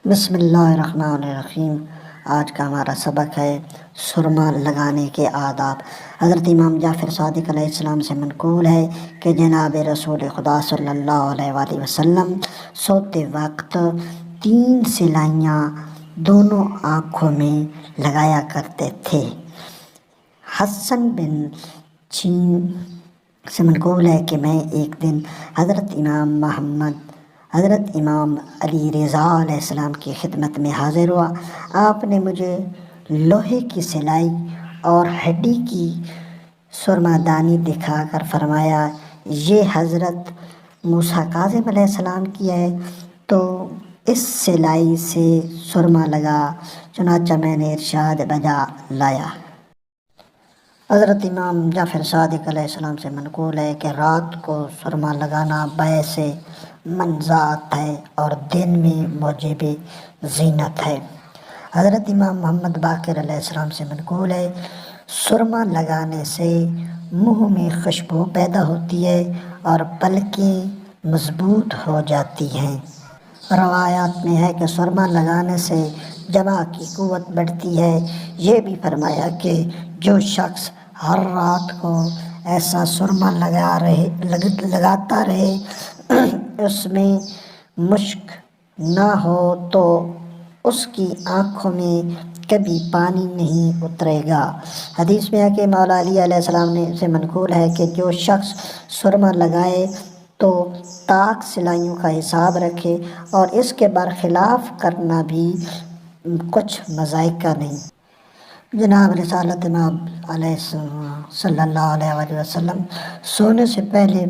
بسم اللہ الرحمن الرحیم۔ آج کا ہمارا سبق ہے سرما لگانے کے آداب۔ حضرت امام جعفر صادق علیہ السلام سے منقول ہے کہ جناب رسول خدا صلی اللہ علیہ وآلہ وسلم سوتے وقت 3 سلائیاں دونوں آنکھوں میں لگایا کرتے تھے۔ حسن بن چین سے منقول ہے کہ میں ایک دن حضرت امام علی رضا علیہ السلام کی خدمت میں حاضر ہوا۔ آپ نے مجھے لوہے کی سلائی اور ہڈی کی سرما دانی دکھا کر فرمایا، یہ حضرت موسیٰ کاظم علیہ السلام کی ہے، تو اس سلائی سے سرما لگا۔ چنانچہ میں نے ارشاد بجا لایا۔ حضرت امام جعفر صادق علیہ السلام سے منقول ہے کہ رات کو سرما لگانا باعث منزات ہے اور دن میں موجب زینت ہے۔ حضرت امام محمد باقر علیہ السلام سے منقول ہے، سرما لگانے سے منہ میں خوشبو پیدا ہوتی ہے اور پلکیں مضبوط ہو جاتی ہیں۔ روایات میں ہے کہ سرما لگانے سے جمع کی قوت بڑھتی ہے۔ یہ بھی فرمایا کہ جو شخص ہر رات کو ایسا سرما لگاتا رہے اس میں مشک نہ ہو تو اس کی آنکھوں میں کبھی پانی نہیں اترے گا۔ حدیث میں ہے کہ مولا علی علیہ السلام سے منقول ہے کہ جو شخص سرما لگائے تو طاق سلائیوں کا حساب رکھے اور اس کے برخلاف کرنا بھی کچھ مضائقہ نہیں۔ جناب رسالت مآب علیہ صلی اللہ علیہ وآلہ وسلم سونے سے پہلے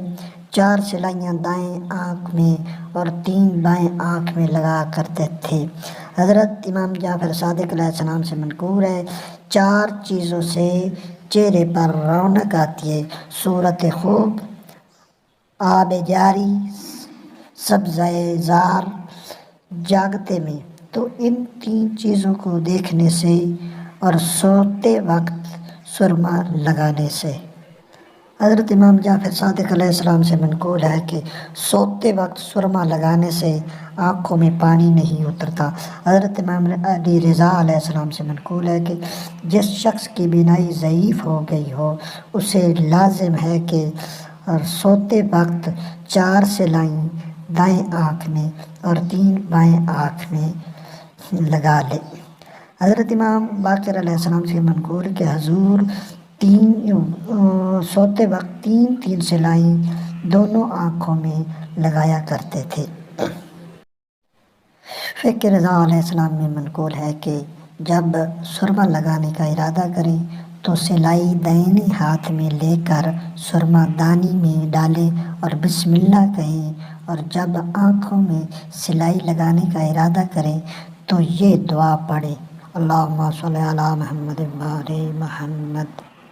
4 سلائیاں دائیں آنکھ میں اور 3 بائیں آنکھ میں لگا کرتے تھے۔ حضرت امام جعفر صادق علیہ السلام سے منقول ہے، 4 چیزوں سے چہرے پر رونق آتی ہے: صورت خوب، آب جاری، سبزۂ زار، جاگتے میں۔ تو ان 3 چیزوں کو دیکھنے سے اور سوتے وقت سرما لگانے سے۔ حضرت امام جعفر صادق علیہ السلام سے منقول ہے کہ سوتے وقت سرما لگانے سے آنکھوں میں پانی نہیں اترتا۔ حضرت امام علی رضا علیہ السلام سے منقول ہے کہ جس شخص کی بینائی ضعیف ہو گئی ہو اسے لازم ہے کہ سوتے وقت 4 سلائیں دائیں آنکھ میں اور 3 بائیں آنکھ میں لگا لے۔ حضرت امام باقر علیہ السلام سے منقول کہ حضور سوتے وقت 3 سلائیں دونوں آنکھوں میں لگایا کرتے تھے۔ فقہ رضا علیہ السلام میں منقول ہے کہ جب سرما لگانے کا ارادہ کریں تو سلائی دائیں ہاتھ میں لے کر سرما دانی میں ڈالیں اور بسم اللہ کہیں، اور جب آنکھوں میں سلائی لگانے کا ارادہ کریں تو یہ دعا پڑھیں: اللہم صل علی محمد و آل محمد۔